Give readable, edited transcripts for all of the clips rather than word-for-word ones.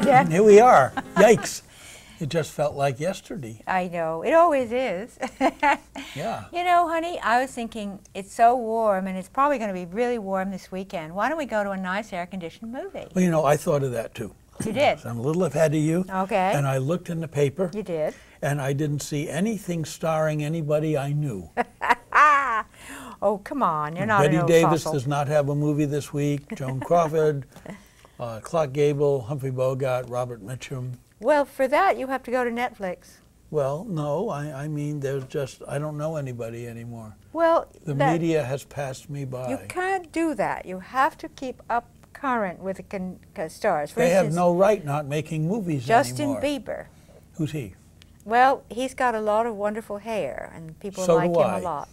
again. Here we are. Yikes. It just felt like yesterday. I know. It always is. Yeah. You know, honey, I was thinking it's so warm, and it's probably going to be really warm this weekend. Why don't we go to a nice air-conditioned movie? Well, you know, I thought of that too. You did? So I'm a little ahead of you. Okay. And I looked in the paper. You did? And I didn't see anything starring anybody I knew. Oh, come on. You're not an Betty old Davis fossil. does not have a movie this week. Joan Crawford, Clark Gable, Humphrey Bogart, Robert Mitchum. Well, for that, you have to go to Netflix. Well, no, I mean, there's just, I don't know anybody anymore. Well, The media has passed me by. You can't do that. You have to keep up current with the stars. For They have instance, no right not making movies Justin anymore. Bieber. Who's he? Well, he's got a lot of wonderful hair, and people So like do him I. a lot.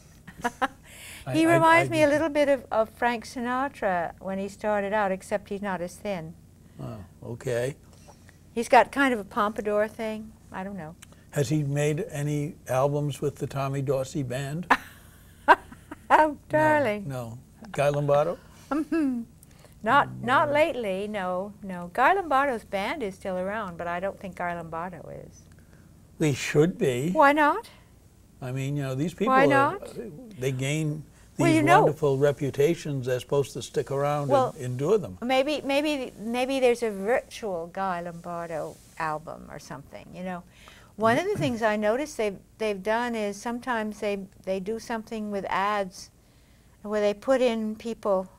He reminds me a little bit of Frank Sinatra when he started out, except he's not as thin. Oh, okay. He's got kind of a pompadour thing. I don't know. Has he made any albums with the Tommy Dorsey Band? Oh, darling. No. Guy Lombardo? Not lately, no. Guy Lombardo's band is still around, but I don't think Guy Lombardo is. They should be. Why not? I mean, you know, these people, Why not? They gain Well, these you know- wonderful reputations. They're supposed to stick around Well, and endure them. Maybe there's a virtual Guy Lombardo album or something, you know. One of the things I noticed they've done is sometimes they do something with ads where they put in people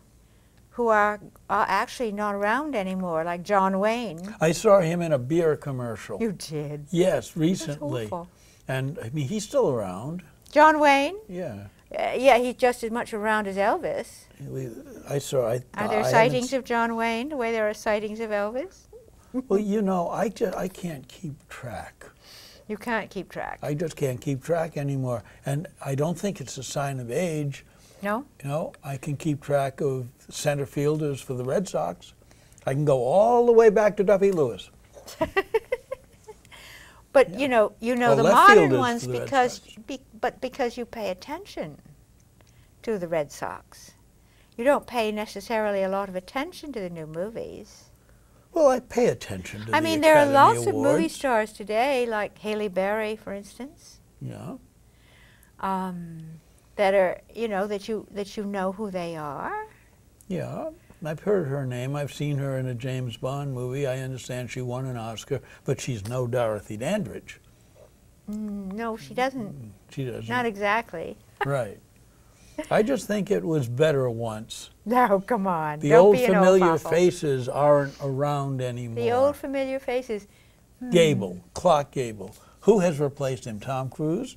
who are actually not around anymore, like John Wayne. I saw him in a beer commercial. You did? Yes, recently. That's awful. And I mean, he's still around. John Wayne? Yeah. Yeah, he's just as much around as Elvis. I saw. Are there sightings of John Wayne the way there are sightings of Elvis? Well, you know, I can't keep track. You can't keep track. I just can't keep track anymore. And I don't think it's a sign of age. No? You know, I can keep track of center fielders for the Red Sox. I can go all the way back to Duffy Lewis. But Yeah. you know Or the left modern fielders ones for the Red because Sox. because you pay attention to the Red Sox. You don't pay necessarily a lot of attention to the new movies. Well, I pay attention to I the mean, there are Academy lots of movie Awards. stars today, like Halle Berry, for instance, Yeah. that are that you know who they are. Yeah. I've heard her name. I've seen her in a James Bond movie. I understand she won an Oscar, but she's no Dorothy Dandridge. No, she doesn't. She doesn't. Not exactly. Right. I just think it was better once. No, come on. The Don't old be an familiar old fossil. faces aren't around anymore. The old familiar faces. Gable, Clark Gable. Who has replaced him? Tom Cruise?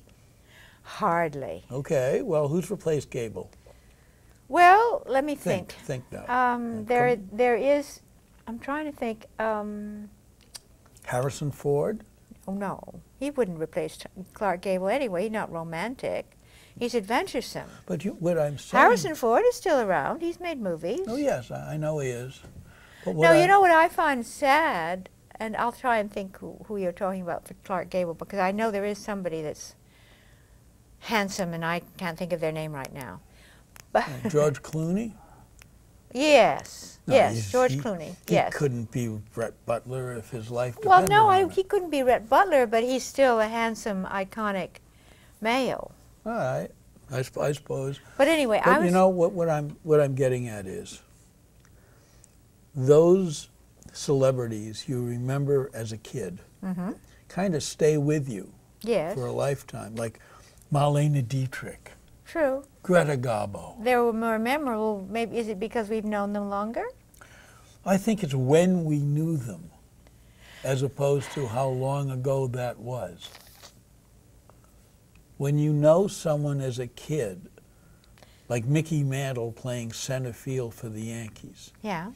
Hardly. Okay, well, who's replaced Gable? Well, let me think. Think now. There is. I'm trying to think. Harrison Ford? Oh no, he wouldn't replace Clark Gable anyway. He's not romantic. He's adventuresome. But what I'm saying... Harrison Ford is still around. He's made movies. Oh, yes, I know he is. But No, you know what I find sad, and I'll try and think who you're talking about for Clark Gable, because I know there is somebody that's handsome, and I can't think of their name right now. But George Clooney? yes, No, yes, George Clooney. Yes. He couldn't be Brett Butler if his life depended Well, no, on it. he couldn't be Rhett Butler, but he's still a handsome, iconic male. All right, I suppose. But anyway, But you know what I'm getting at is those celebrities you remember as a kid kind of stay with you yes, for a lifetime, like Marlene Dietrich, true. Greta Garbo. They were more memorable. Maybe is it because we've known them longer? I think it's when we knew them, as opposed to how long ago that was. When you know someone as a kid, like Mickey Mantle playing center field for the Yankees, Yeah.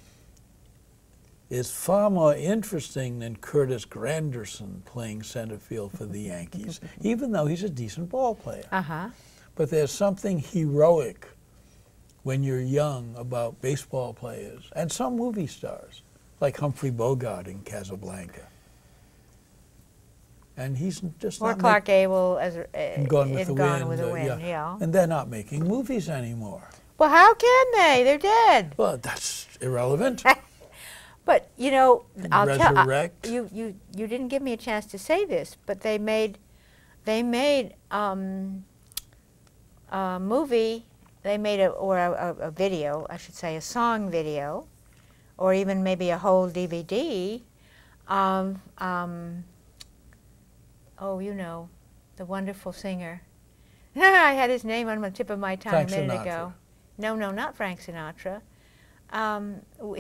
is far more interesting than Curtis Granderson playing center field for the Yankees, even though he's a decent ball player. Uh-huh. But there's something heroic when you're young about baseball players and some movie stars, like Humphrey Bogart in Casablanca. And he's just Or not Clark Gable as in Gone with the Wind, yeah. And they're not making movies anymore. Well, how can they? They're dead. Well, that's irrelevant. But you know, I'll tell Resurrect. you didn't give me a chance to say this, but they made a movie. They made a video, I should say, a song video, or even maybe a whole DVD of oh, you know, the wonderful singer. I had his name on the tip of my tongue Frank a minute Sinatra. ago. No, not Frank Sinatra.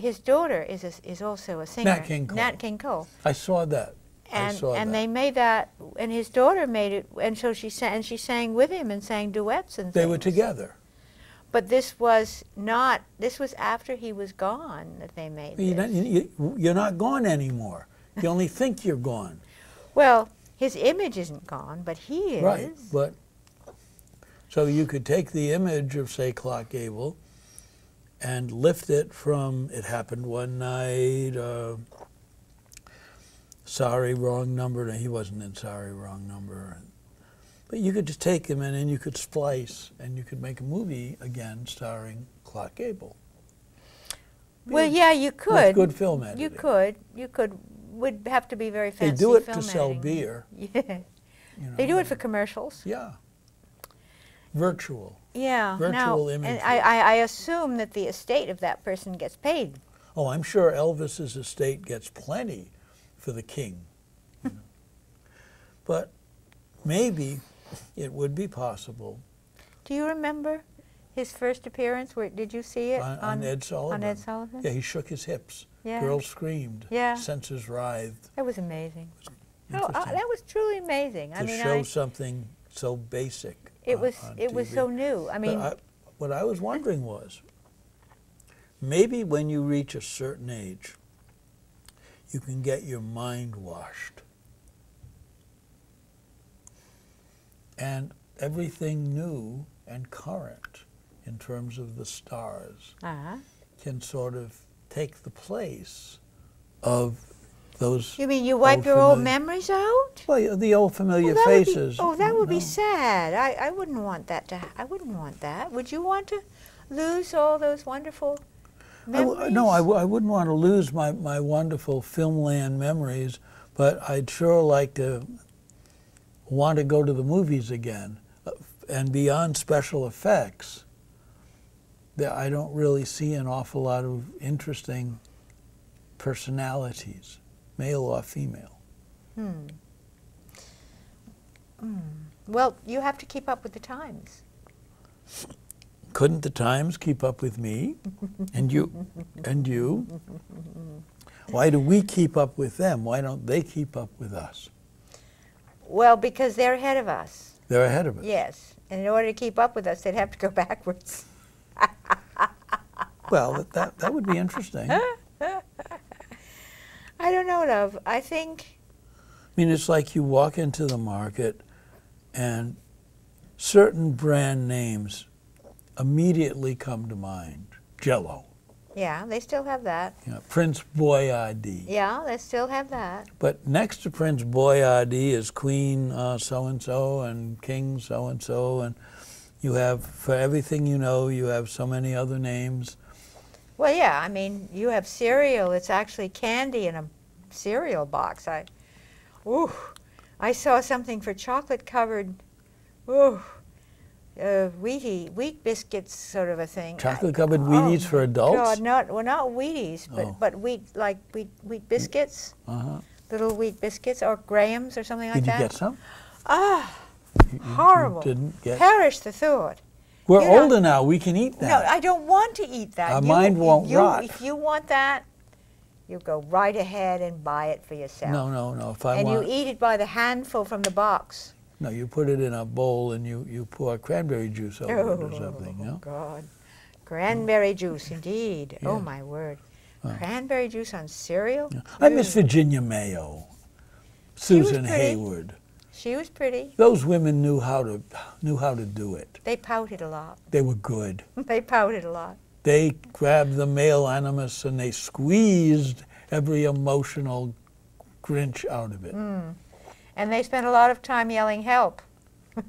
His daughter is also a singer. Nat King Cole. Nat King Cole. I saw that. And they made that, and his daughter made it, and so she sang with him and sang duets and things. They were together. But this was not. This was after he was gone that they made this. You're not gone anymore. You only think you're gone. Well, his image isn't gone, but he is. Right, but so you could take the image of, say, Clark Gable and lift it from It Happened One Night, Sorry, Wrong Number. No, he wasn't in Sorry, Wrong Number. But you could just take him and you could splice and you could make a movie again starring Clark Gable. Well, yeah, you could. With good film editing. You could. Would have to be very fancy. They do it film to sell editing. beer. Yeah. You know, They do it for commercials. Yeah. Virtual. Yeah. Virtual now, imagery. And I assume that the estate of that person gets paid. Oh, I'm sure Elvis's estate gets plenty for the king. You know. But maybe it would be possible. Do you remember his first appearance? Did you see it? On Ed Sullivan. On Ed Sullivan? Yeah, he shook his hips. Yeah. Girls screamed. Yeah. Senses writhed. That was amazing. Oh, Interesting. that was truly amazing. To show something so basic. It was TV. so new. I mean, what I was wondering was, maybe when you reach a certain age, you can get your mind washed. And everything new and current in terms of the stars can sort of take the place of those. You mean you wipe your old memories out? Well, the old familiar that faces. That would be sad. I wouldn't want that I wouldn't want that. Would you want to lose all those wonderful memories? No, I wouldn't want to lose my wonderful filmland memories, but I'd sure like to want to go to the movies again. And beyond special effects, I don't really see an awful lot of interesting personalities, male or female. Well, you have to keep up with the times. Couldn't the times keep up with me? And you? And you? Why do we keep up with them? Why don't they keep up with us? Well, because they're ahead of us. They're ahead of us. Yes. And in order to keep up with us, they'd have to go backwards. Well, that would be interesting. I don't know, love. I think... I mean, it's like you walk into the market and certain brand names immediately come to mind. Jell-O. Yeah, they still have that. You know, Prince Boyardee. Yeah, they still have that. But next to Prince Boyardee is Queen so-and-so and King so-and-so, and you have, for everything you know, you have so many other names. Well, yeah, I mean, you have cereal. It's actually candy in a cereal box. I saw something for chocolate-covered, wheat biscuits, sort of a thing. Chocolate-covered Wheaties for adults? God, not Wheaties, but wheat biscuits, little wheat biscuits, or Grahams or something like that. Did you get some? Horrible. You didn't get. Perish the thought. We're older now. We can eat that. No, I don't want to eat that. Our mind won't rot. If you want that, you go right ahead and buy it for yourself. No. You eat it by the handful from the box. No, you put it in a bowl and you pour cranberry juice over it or something. You know? God. Cranberry juice, indeed. Yeah. Oh, my word. Cranberry juice on cereal? Yeah. I miss Virginia Mayo, Susan Hayward. She was pretty. Those women knew how to do it. They pouted a lot. They were good. They pouted a lot. They grabbed the male animus and they squeezed every emotional Grinch out of it. And they spent a lot of time yelling help.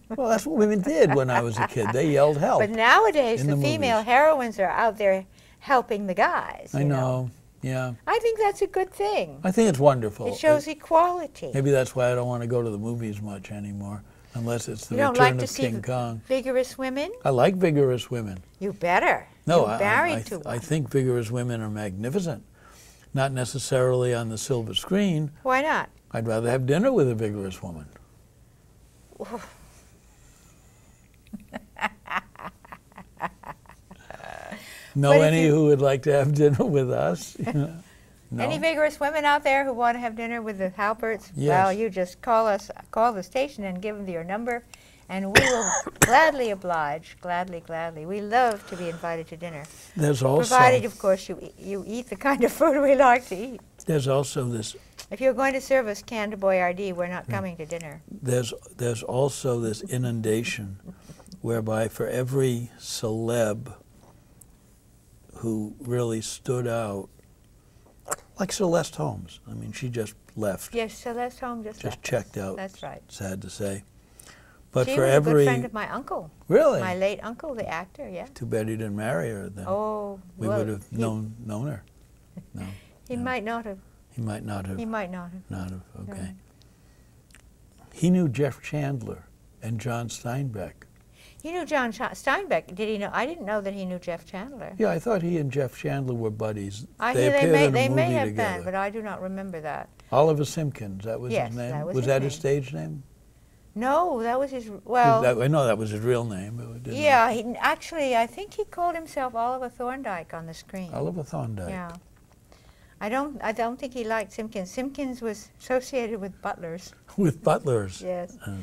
Well, that's what women did when I was a kid. They yelled help. But nowadays, the female movies. heroines are out there helping the guys. I know. Yeah. I think that's a good thing. I think it's wonderful. It shows equality. Maybe that's why I don't want to go to the movies much anymore, unless it's the You don't return like to of see King Kong. vigorous women? I like vigorous women. You better. No, You're married to one. I think vigorous women are magnificent. Not necessarily on the silver screen. Why not? I'd rather have dinner with a vigorous woman. Know But if any you- who would like to have dinner with us? No. Any vigorous women out there who want to have dinner with the Halberts? Yes. Well, you just call the station and give them your number, and we will gladly oblige. Gladly, gladly. We love to be invited to dinner. There's also Provided, of course, you eat the kind of food we like to eat. there's also this If you're going to serve us canned Boyardee, we're not coming to dinner. there's also this inundation whereby for every celeb who really stood out, like Celeste Holmes. I mean, she just left. Yes, Celeste Holmes just left us. checked out. That's right. Sad to say. But She for was a every good friend of my uncle. really, My late uncle, the actor, yeah. too bad he didn't marry her. Then Oh, we well, would have known her. No, He no. might not have. He might not have. He might not have. Not have. Okay. No. He knew Jeff Chandler and John Steinbeck. He knew John Steinbeck. Did he know? I didn't know that he knew Jeff Chandler. Yeah, I thought he and Jeff Chandler were buddies. I they hear appeared in a they may movie have together. been, but I do not remember that. Oliver Simpkins, that was Yes, his name? that was was his that name. his stage name? No, that was his. Well, I know that was his real name. But it didn't yeah. Actually, I think he called himself Oliver Thorndyke on the screen. Oliver Thorndyke. Yeah. I don't think he liked Simpkins. Simpkins was associated with butlers. With butlers. Yes. Uh,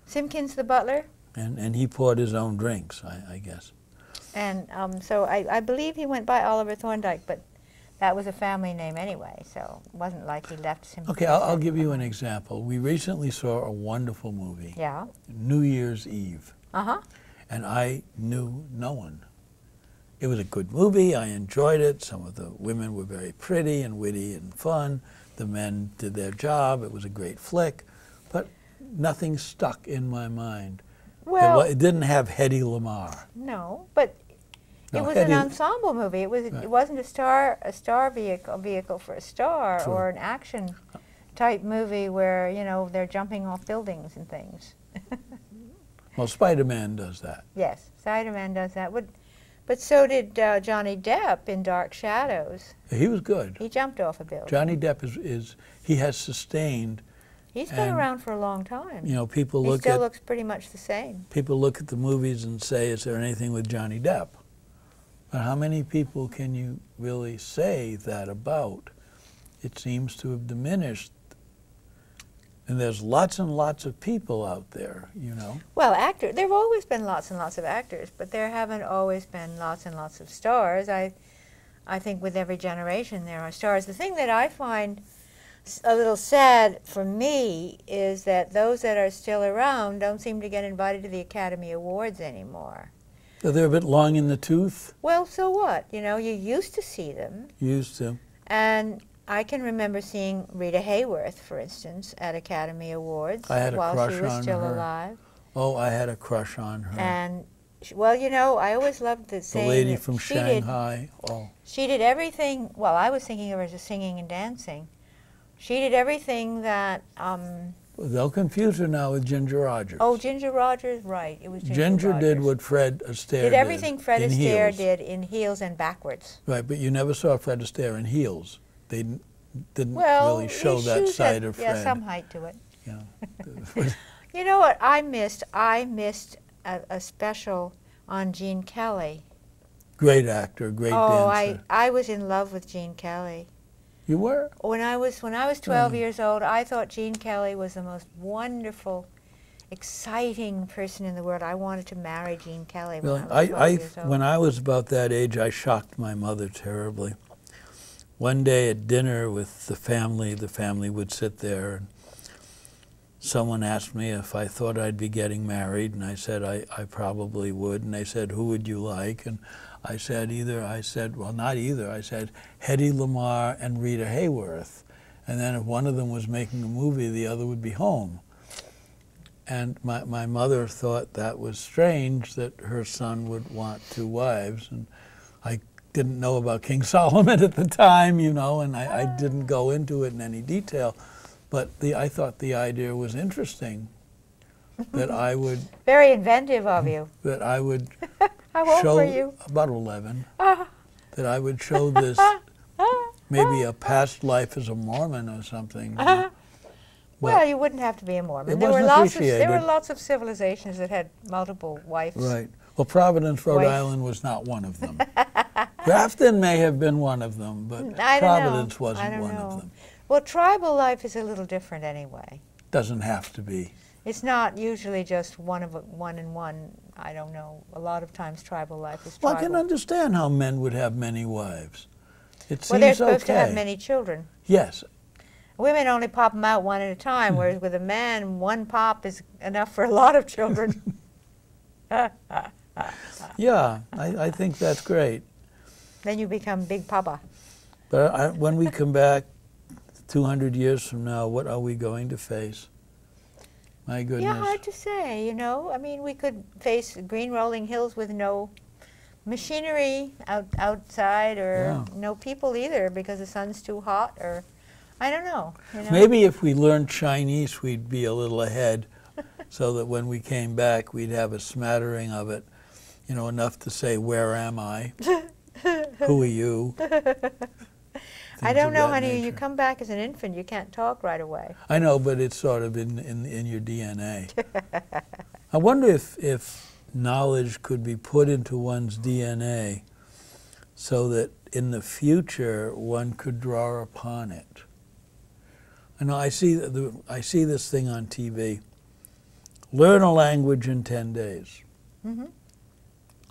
Simpkins the butler. and he poured his own drinks, I guess. And so I believe he went by Oliver Thorndyke, but that was a family name anyway, so it wasn't like he left Simpkins. Okay, I'll give you an example. We recently saw a wonderful movie, Yeah. New Year's Eve, Uh-huh. and I knew no one. It was a good movie. I enjoyed it. Some of the women were very pretty and witty and fun. The men did their job. It was a great flick, but nothing stuck in my mind. Well, It didn't have Hedy Lamarr. no, but No, it was an Hedy- ensemble movie. It was. Right. It wasn't a star vehicle for a star True. or an action type movie where they're jumping off buildings and things. Well, Spider-Man does that. Yes, Spider-Man does that. But so did Johnny Depp in Dark Shadows. He was good. He jumped off a building. Johnny Depp he has sustained. He's been and, around for a long time. You know, people He look still at looks pretty much the same. people look at the movies and say, "Is there anything with Johnny Depp?" But how many people can you really say that about? It seems to have diminished. And there's lots and lots of people out there, you know. Well, there have always been lots and lots of actors, but there haven't always been lots and lots of stars. I think with every generation there are stars. The thing that I find a little sad for me is that those that are still around don't seem to get invited to the Academy Awards anymore. So they're a bit long in the tooth. Well, so what? You used to see them. Used to. And I can remember seeing Rita Hayworth, for instance, at Academy Awards I had a while crush she was on still her. alive. Oh, I had a crush on her. And, I always loved the The saying lady that from Shanghai. Oh, she did everything, well, I was thinking of her as singing and dancing. She did everything that, they'll confuse her now with Ginger Rogers. oh, Ginger Rogers, right, it was Ginger Ginger Rogers. did what Fred Astaire did. Did everything Fred in Astaire heels. did in heels and backwards. Right, but you never saw Fred Astaire in heels. They didn't Well, really show his that shoes side had, of Fred. yeah, some height to it. Yeah. You know what I missed? I missed a special on Gene Kelly. Great actor, great Oh, dancer. I was in love with Gene Kelly. You were? When I was 12 years old, I thought Gene Kelly was the most wonderful, exciting person in the world. I wanted to marry Gene Kelly when Really? I was 12 years old. When I was about that age, I shocked my mother terribly. One day at dinner with the family would sit there, and someone asked me if I thought I'd be getting married, and I said I probably would, and they said, who would you like? And I said not either. I said Hedy Lamarr and Rita Hayworth. And then if one of them was making a movie, the other would be home. And my mother thought that was strange that her son would want two wives, and I didn't know about King Solomon at the time, you know, and I didn't go into it in any detail. But I thought the idea was interesting, that I would... Very inventive of you. That I would How old show... were you? About 11. That I would show this, maybe a past life as a Mormon or something. Well, you wouldn't have to be a Mormon. It There were wasn't appreciated. there were lots of civilizations that had multiple wives. Right. Well, Providence, Rhode Island was not one of them. Grafton may have been one of them, but Providence wasn't one of them. Well, tribal life is a little different anyway. Doesn't have to be. It's not usually just one and one. I don't know. A lot of times tribal life is tribal. Well, I can understand how men would have many wives. It seems well, they're supposed okay. to have many children. Yes. Women only pop them out one at a time, whereas with a man, one pop is enough for a lot of children. Yeah, I think that's great. Then you become Big Papa. But when we come back 200 years from now, what are we going to face? My goodness. Yeah, hard to say, you know. I mean, we could face green rolling hills with no machinery outside, or no people either because the sun's too hot, or I don't know. You know? Maybe if we learned Chinese, we'd be a little ahead, so that when we came back, we'd have a smattering of it, you know, enough to say, where am I? Who are you? I don't know, honey. Nature. You come back as an infant, you can't talk right away. I know, but it's sort of in your DNA. I wonder if knowledge could be put into one's DNA so that in the future one could draw upon it. I know I see this thing on TV. Learn a language in 10 days. Mm-hmm.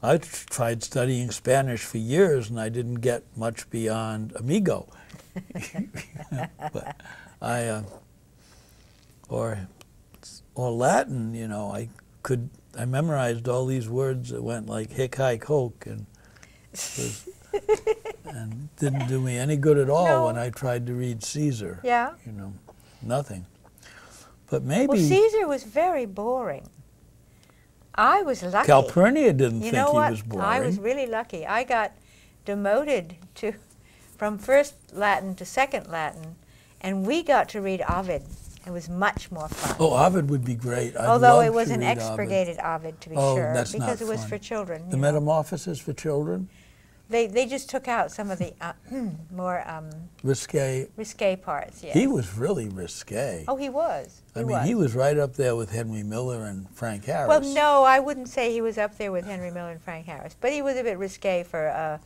I tried studying Spanish for years and I didn't get much beyond amigo. But or Latin, you know, I memorized all these words that went like hick, hike, hoke, and didn't do me any good at all when I tried to read Caesar. Yeah. You know, nothing. But maybe... Well, Caesar was very boring. I was lucky. Calpurnia didn't think he what? was boring. I was really lucky. I got demoted from first Latin to second Latin, and we got to read Ovid. It was much more fun. Oh, Ovid would be great. Although it was an expurgated Ovid, to be sure, that's because not it was fun. for children. The Metamorphoses for children? They just took out some of the more risque parts. Yes. He was really risque. Oh, he was. He was right up there with Henry Miller and Frank Harris. Well, no, I wouldn't say he was up there with Henry Miller and Frank Harris, but he was a bit risque for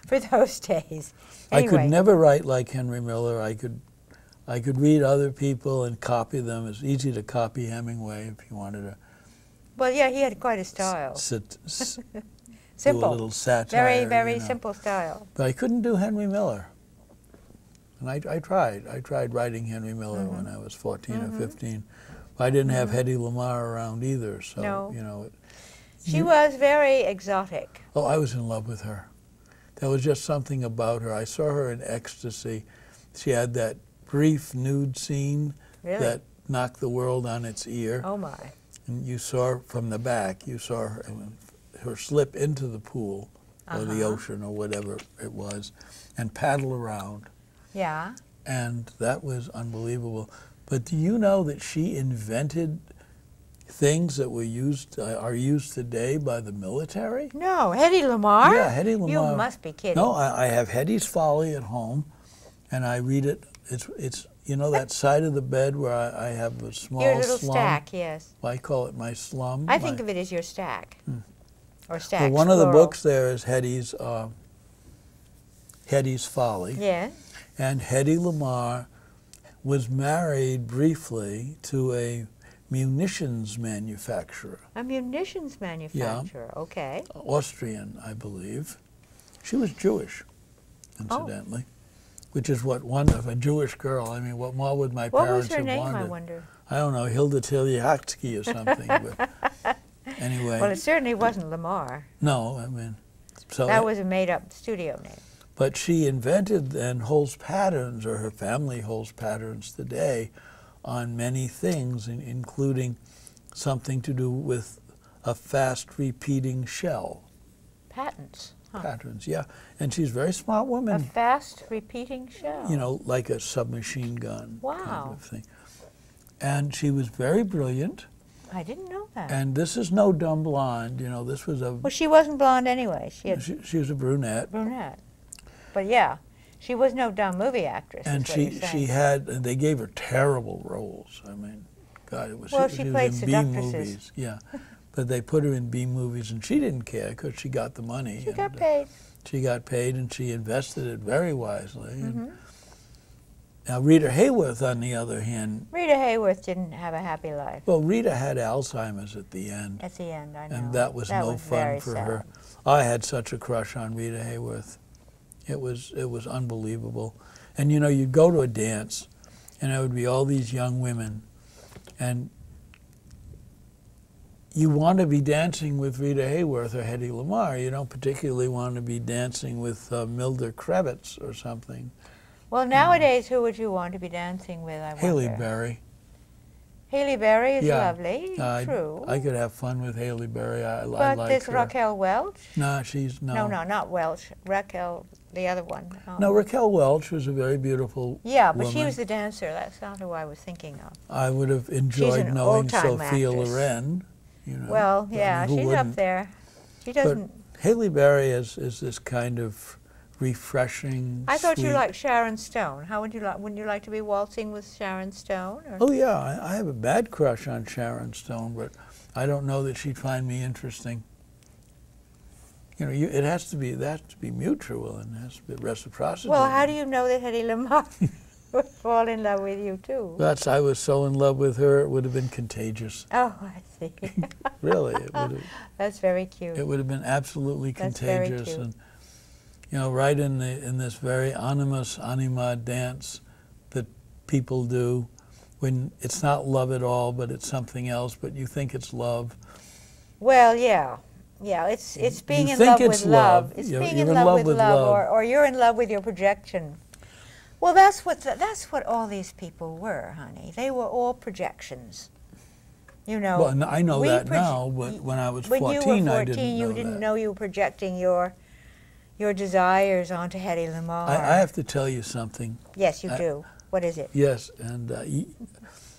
for those days. Anyway. I could never write like Henry Miller. I could read other people and copy them. It's easy to copy Hemingway if you wanted to. Well, yeah, he had quite a style. Simple. Do a little satire. Very simple style. But I couldn't do Henry Miller. And I tried. I tried writing Henry Miller when I was 14 or 15. But I didn't have Hedy Lamarr around either, so, you know. She was very exotic. Oh, I was in love with her. There was just something about her. I saw her in Ecstasy. She had that brief nude scene that knocked the world on its ear. Oh, my. And you saw from the back, you saw her slip into the pool or the ocean or whatever it was and paddle around. Yeah. And that was unbelievable. But do you know that she invented things that are used today by the military? No, Hedy Lamarr? Yeah, Hedy Lamarr. You must be kidding. No, I have Hetty's Folly at home, and I read it. It's you know that side of the bed where I have a small your little slum? stack, yes. Well, I call it my slum. I think of it as your stack. Or stack. Well, one of the books there is Hetty's Folly. Yeah. And Hedy Lamarr was married briefly to a munitions manufacturer. A munitions manufacturer, okay. Austrian, I believe. She was Jewish, incidentally, which is what one of a Jewish girl. I mean, what more would my parents have wanted? What was her name, I wonder? I don't know, Hilda Tilyahatsky or something. But anyway. Well, it certainly wasn't Lamarr. No, I mean. So that was a made-up studio name. But she invented and holds patterns, or her family holds patterns today, on many things, including something to do with a fast repeating shell. Patents, patterns. Yeah, and she's a very smart A woman. fast repeating show. You know, like a submachine gun kind Wow. of thing. And she was very brilliant. I didn't know that. And this is no dumb blonde. You know, this was a Well, she wasn't blonde anyway. She had she was a brunette. brunette. But yeah, she was no dumb movie actress. And is what you're she saying. had, and they gave her terrible roles. I mean, God, it was, Well, she she was played in B seductresses. movies. Yeah, but they put her in B movies, and she didn't care because she got the money. She and, got paid. She got paid, and she invested it very wisely. And Mm-hmm. now, Rita Hayworth, on the other hand, Rita Hayworth didn't have a happy life well, Rita had Alzheimer's at the end, at the end, I know. and that was no fun very for sad. her. I had such a crush on Rita Hayworth. It was unbelievable. And you know, you'd go to a dance, and there would be all these young women, and you want to be dancing with Rita Hayworth or Hedy Lamarr. You don't particularly want to be dancing with Mildred Kravitz or something. Well, nowadays, who would you want to be dancing with, I wonder? Haley Berry. Haley Berry is Yeah. lovely, true. I could have fun with Haley Berry. I but like there's her. Raquel Welch. No, she's No, not Welch. Raquel, the other one. Oh. No, Raquel Welch was a very beautiful Yeah, but she woman. was the dancer. That's not who I was thinking of. I would have enjoyed an knowing old-time Sophia actress. Loren. You know, Well, I mean, yeah, who she's wouldn't? up there. She But doesn't. Haley Berry is this kind of refreshing. I thought you sweet- liked Sharon Stone. How would you like? Wouldn't you like to be waltzing with Sharon Stone? Or? Oh yeah, I have a bad crush on Sharon Stone, but I don't know that she'd find me interesting. You know, it has to be mutual, and it has to be reciprocity. Well, how do you know that Hedy Lamarr would fall in love with you too? I was so in love with her, it would have been contagious. Oh, I see. Really, it would have. That's very cute. It would have been absolutely That's very contagious, cute. and you know, right in this very animus anima dance that people do, when it's not love at all, but it's something else, but you think it's love. Well, yeah. Yeah, it's being You in think love it's with love. love. It's You're being in in love love with with love, love. or you're in love with your projection. Well, that's what all these people were, honey. They were all projections. You know. Well, I know we that proje- now, but when I was when 14, you were 14, I didn't know you didn't that. know you were projecting your desires onto Hedy Lamarr. I have to tell you something. Yes, you do. What is it? Yes, and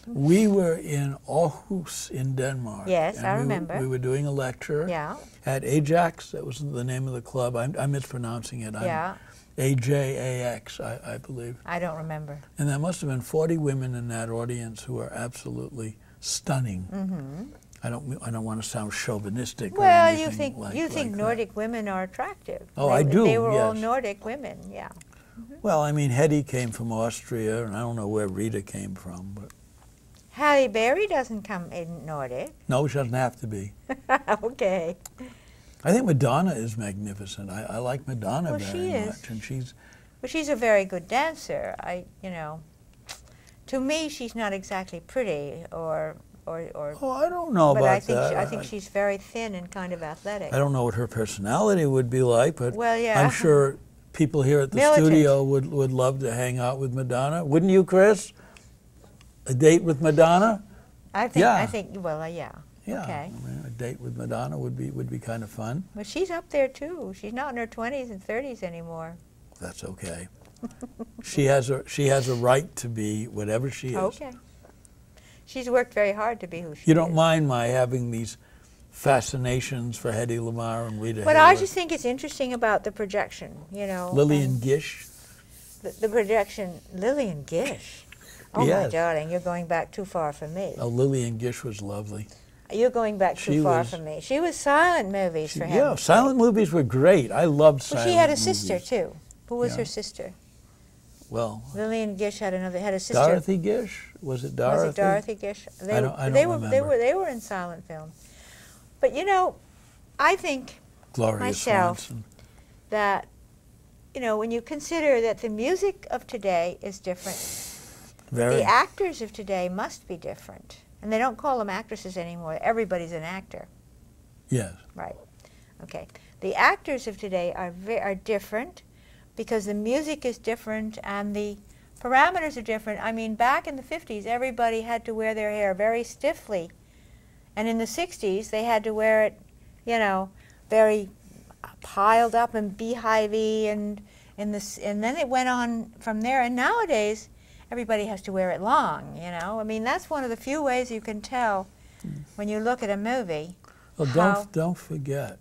we were in Aarhus in Denmark. Yes, and I we were- remember. We were doing a lecture Yeah. at Ajax. That was the name of the club. I'm mispronouncing it. Yeah. AJAX, I believe. I don't remember. And there must have been 40 women in that audience who were absolutely stunning. Mm-hmm. I don't want to sound chauvinistic. or Well, anything you think like think that. Nordic women are attractive. Oh, I do, They were all yes. Nordic women. Yeah. Well, I mean, Hedy came from Austria, and I don't know where Rita came from, but Halle Berry doesn't come in Nordic. no, she doesn't have to be. Okay. I think Madonna is magnificent. I like Madonna Well, very she is. much, and she's But she's a very good dancer. To me, she's not exactly pretty or. oh, I don't know But about I think that. I think she's very thin and kind of athletic. I don't know what her personality would be like, but Well, yeah. I'm sure people here at the Militant. studio would love to hang out with Madonna. Wouldn't you, Chris? A date with Madonna? I think. Yeah. I think. Well, yeah. Yeah. Okay. I mean, a date with Madonna would be kind of fun. But she's up there too. She's not in her 20s and 30s anymore. That's okay. she has a right to be whatever she is. Okay. She's worked very hard to be who she is. You don't mind my having these fascinations for Hedy Lamarr and Rita But Hayworth. I just think it's interesting about the projection, Lillian and Gish. the projection. Lillian Gish. Oh, my Yes. darling, you're going back too far for me. Oh, Lillian Gish was lovely. You're going back too She far was- for me. She was silent movies for Yeah, heaven's silent movies were great. I loved Well, silent she had a movies. sister too. Who was Yeah. her sister? Well, Lillian Gish had a sister. Dorothy Gish? Was it Dorothy? Was it Dorothy Gish? I don't they remember. were in silent film. But I think Gloria myself Swanson. that when you consider that the music of today is different, Very. the actors of today must be different. And they don't call them actresses anymore. Everybody's an actor. Yes. Right. Okay. The actors of today are different because the music is different and the parameters are different. I mean, back in the 50s, everybody had to wear their hair very stiffly. And in the 60s, they had to wear it, very piled up and beehivey and and then it went on from there. And nowadays, everybody has to wear it long. You know, I mean, that's one of the few ways you can tell when you look at a movie. Well, don't forget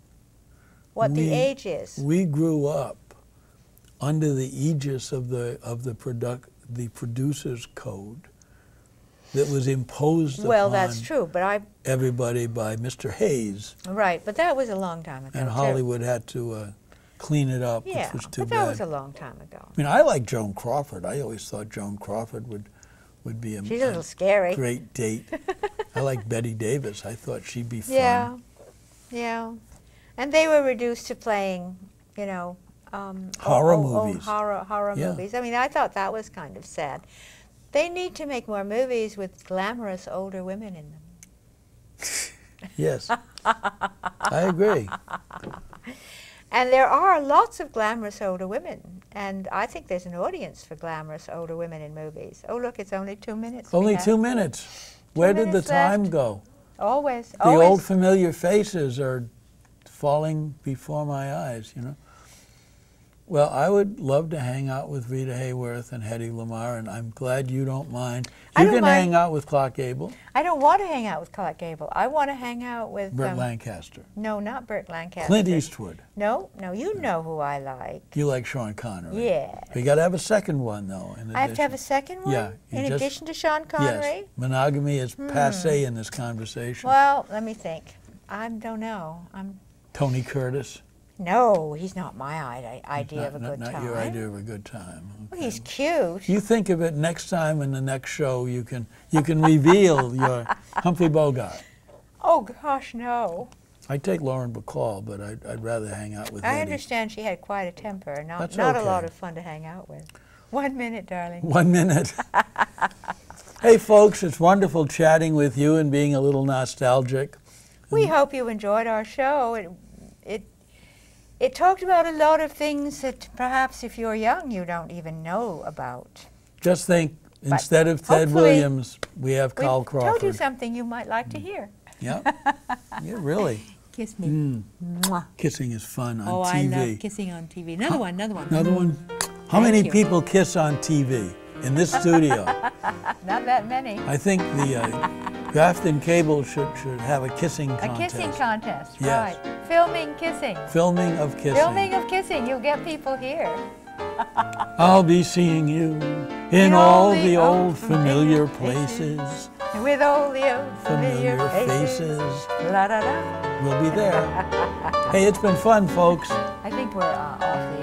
what the age is. We grew up under the aegis of the producer's code that was imposed well, upon that's true, but everybody by Mr. Hayes. Right, but that was a long time ago. And Hollywood had to clean it up, yeah, which was too but bad. that was a long time ago. I mean, I like Joan Crawford. I always thought Joan Crawford would be She's a little scary. Great date. I like Betty Davis. I thought she'd be fun. Yeah, yeah. And they were reduced to playing, you know, horror movies. Horror Yeah. movies. I mean, I thought that was kind of sad. They need to make more movies with glamorous older women in them. Yes, I agree. And there are lots of glamorous older women, and I think there's an audience for glamorous older women in movies. Oh, look, it's only 2 minutes. Only 2 minutes. Where did the time left. go? Always. The old familiar faces are falling before my eyes, you know. Well, I would love to hang out with Rita Hayworth and Hedy Lamarr, and I'm glad you don't mind. You can hang out with Clark Gable. I don't want to hang out with Clark Gable. I want to hang out with Burt Lancaster. No, not Burt Lancaster. Clint Eastwood. No, you know who I like. You like Sean Connery. Yeah. We got to have a second one, though. I have to have a second one? Yeah. In addition to Sean Connery? Yes. Monogamy is passé in this conversation. Well, let me think. I don't know. Tony Curtis. No, he's not my idea of a good time. Not your idea of a good time. Okay. Well, he's cute. You think of it next time in the next show. You can reveal your Humphrey Bogart. Oh gosh, no. I take Lauren Bacall, but I'd rather hang out with Hedy. I understand she had quite a temper. Not okay. a lot of fun to hang out with. 1 minute, darling. 1 minute. Hey, folks, it's wonderful chatting with you and being a little nostalgic. We hope you enjoyed our show. It talked about a lot of things that perhaps if you're young you don't even know about. Just think, instead of Ted Williams, we have Carl Crawford. Told you something you might like to hear. Yeah, yeah, really. Kiss me. Mwah. Kissing is fun on TV. Oh, I love kissing on TV. Another one. Another one? How many people kiss on TV in this studio? Not that many. I think the Grafton Cable should have a kissing contest. A kissing contest, yes. Right. Filming kissing. Filming of kissing. Filming of kissing. You'll get people here. I'll be seeing you in all the old familiar places. With all the old familiar faces. La da da. We'll be there. Hey, it's been fun, folks. I think we're off the